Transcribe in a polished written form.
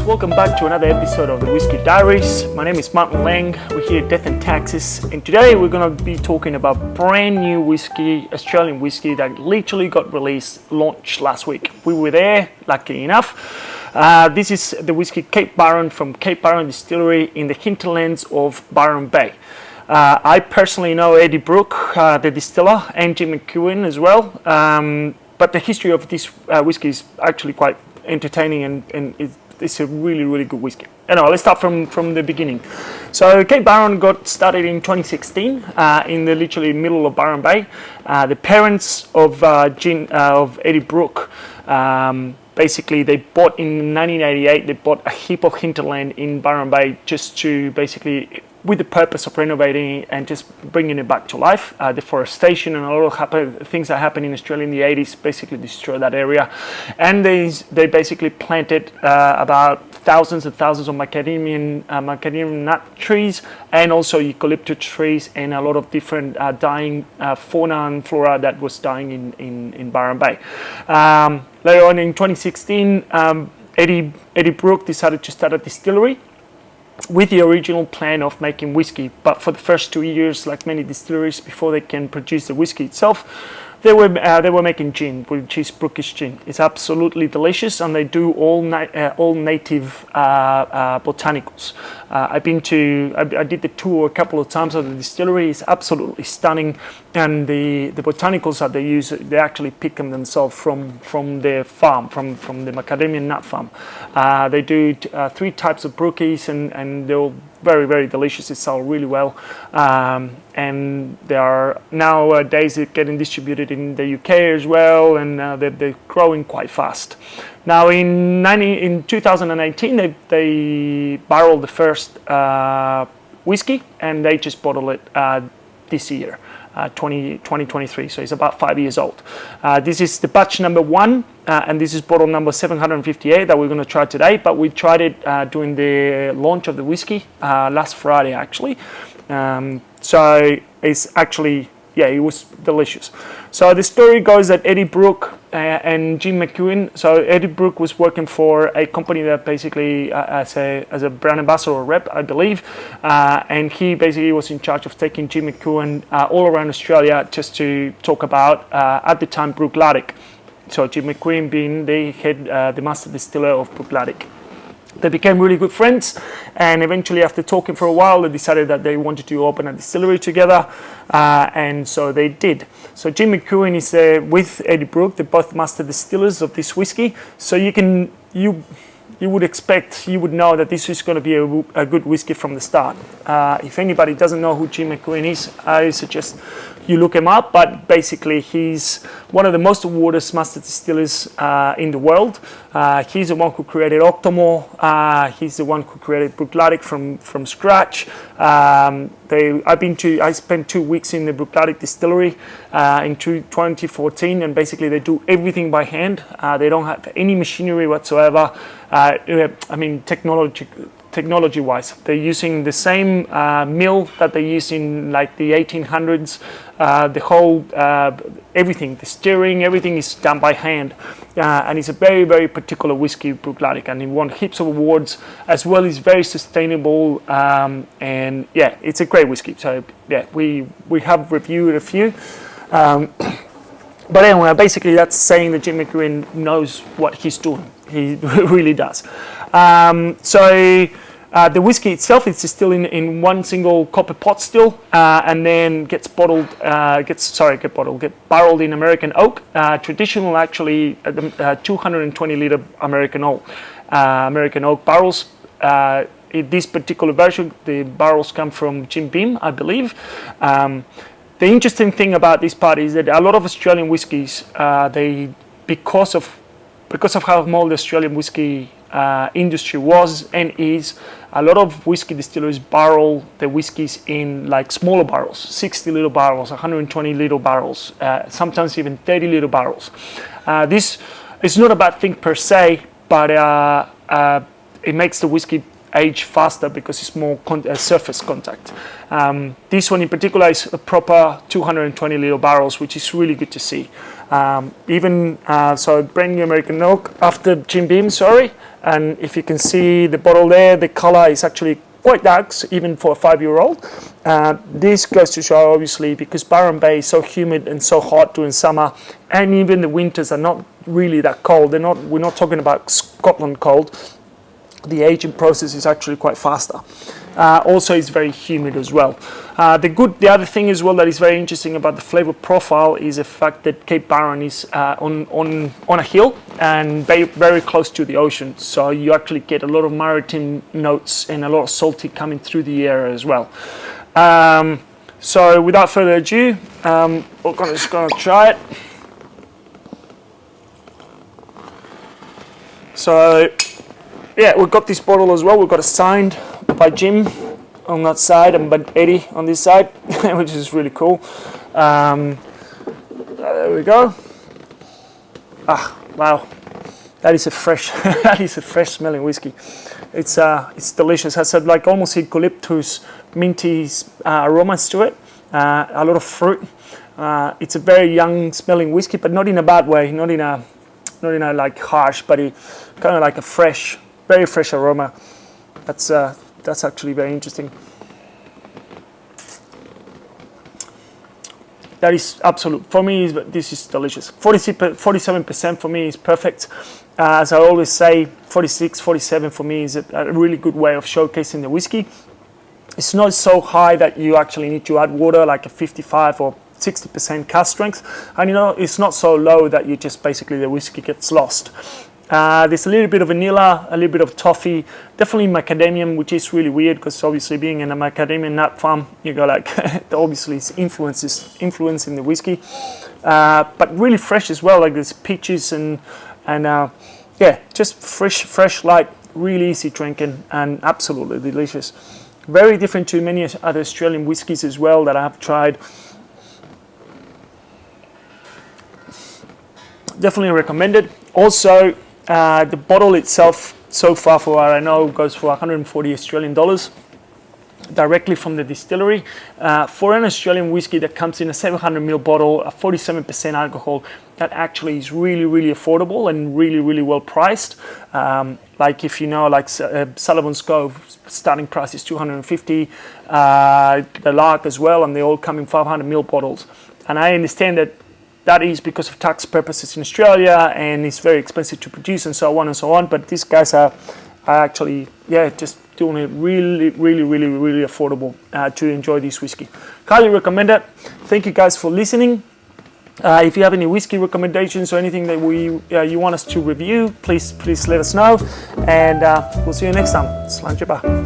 welcome back to another episode of the Whiskey Diaries. My name is Martin Lang, we're here at Death in Texas, and today we're going to be talking about brand new whiskey, Australian whiskey that literally got launched last week. We were there, lucky enough. This is the whiskey Cape Byron from Cape Byron Distillery in the hinterlands of Byron Bay. I personally know Eddie Brooke, the distiller, and Jim McEwen as well, but the history of this whiskey is actually quite entertaining and it's a really good whiskey. Anyway, let's start from the beginning. So Cape Byron got started in 2016 in the literally middle of Byron Bay. The parents of Eddie Brooke, basically they bought in 1988, they bought a heap of hinterland in Byron Bay just to basically, with the purpose of renovating it and just bringing it back to life. Deforestation and a lot of things that happened in Australia in the 80s basically destroyed that area. And they basically planted about thousands and thousands of macadamia nut trees and also eucalyptus trees and a lot of different dying fauna and flora that was dying in Byron Bay. Later on in 2016, Eddie Brooke decided to start a distillery with the original plan of making whiskey, but for the first 2 years, like many distilleries, before they can produce the whiskey itself, they were making gin, which is Brookish gin. It's absolutely delicious, and they do all native botanicals. I did the tour a couple of times of the distillery. It's absolutely stunning, and the botanicals that they use, they actually pick them themselves from their farm, from the macadamia nut farm. They do 3 types of brookies, and they're all very delicious. They sell really well, and they are nowadays getting distributed in the UK as well, and they're growing quite fast. Now in 2018 they barreled the first whiskey, and they just bottled it this year, 2023, so it's about 5 years old. This is the batch number 1, and this is bottle number 758 that we're going to try today, but we tried it during the launch of the whiskey last Friday actually. So it's actually, it was delicious. So the story goes that Eddie Brooke and Jim McEwen, so Eddie Brooke was working for a company that basically as a brand ambassador or rep, I believe, and he basically was in charge of taking Jim McEwen all around Australia just to talk about, at the time, Bruichladdich. So Jim McEwen being the Master Distiller of Bruichladdich. They became really good friends, and eventually after talking for a while, they decided that they wanted to open a distillery together, and so they did. So Jim McEwen is with Eddie Brooke, they're both master distillers of this whiskey, so you would know that this is going to be a good whiskey from the start. If anybody doesn't know who Jim McEwen is, I suggest you look him up, but basically he's one of the most awarded master distillers in the world. He's the one who created Octomore. He's the one who created Bruichladdich from scratch. I spent 2 weeks in the Bruichladdich distillery in 2014, and basically they do everything by hand. They don't have any machinery whatsoever. Technology-wise, they're using the same mill that they used in like the 1800s. The whole everything, the stirring, everything is done by hand, and it's a very particular whiskey, Bruichladdich, and it won heaps of awards as well. It's very sustainable, and it's a great whiskey. So we have reviewed a few. But anyway, basically that's saying that Jim McEwen knows what he's doing. He really does. The whiskey itself is still in one single copper pot still, and then gets barreled in American oak. Traditional actually 220 liter American oak barrels. In this particular version, the barrels come from Jim Beam, I believe. The interesting thing about this part is that a lot of Australian whiskies, because of how small the Australian whiskey industry was and is, a lot of whiskey distillers barrel the whiskies in like smaller barrels, 60 liter barrels, 120 liter barrels, sometimes even 30 liter barrels. This is not a bad thing per se, but it makes the whiskey age faster because it's more surface contact. This one in particular is a proper 220 liter barrels, which is really good to see. So brand new American oak after Jim Beam, sorry. And if you can see the bottle there, the color is actually quite dark, even for a 5-year-old. This goes to show, obviously, because Byron Bay is so humid and so hot during summer, and even the winters are not really that cold. We're not talking about Scotland cold. The aging process is actually quite faster. Also, it's very humid as well. The other thing as well that is very interesting about the flavor profile is the fact that Cape Byron is on a hill and very close to the ocean. So you actually get a lot of maritime notes and a lot of salty coming through the area as well. So without further ado, we're just going to try it. So yeah, we've got this bottle as well. We've got it signed by Jim on that side and by Eddie on this side, which is really cool. There we go. Wow, that is a fresh, smelling whiskey. It's delicious. It has like almost eucalyptus, minty aromas to it. A lot of fruit. It's a very young smelling whiskey, but not in a bad way. Not in a like harsh, but kind of like a fresh. Very fresh aroma. That's actually very interesting. That is absolute. For me, this is delicious. 47% for me is perfect. As I always say, 46, 47 for me is a really good way of showcasing the whiskey. It's not so high that you actually need to add water, like a 55 or 60% cask strength. And it's not so low that you just basically the whiskey gets lost. There's a little bit of vanilla, a little bit of toffee, definitely macadamia, which is really weird because obviously being in a macadamia nut farm, you go like, obviously it's influencing the whiskey, but really fresh as well. Like there's peaches and yeah, just fresh, light, really easy drinking and absolutely delicious. Very different to many other Australian whiskies as well that I have tried. Definitely recommended. Also, the bottle itself, so far for what I know, goes for 140 Australian dollars directly from the distillery. For an Australian whiskey that comes in a 700ml bottle, a 47% alcohol, that actually is really affordable and really well priced. Like if you know, like Sullivan's Cove, starting price is 250. The Lark as well, and they all come in 500ml bottles. And I understand that is because of tax purposes in Australia, and it's very expensive to produce and so on. But these guys are actually, just doing it really affordable to enjoy this whiskey. Highly recommend it. Thank you guys for listening. If you have any whiskey recommendations or anything that you want us to review, please let us know. And we'll see you next time. Slanjaba.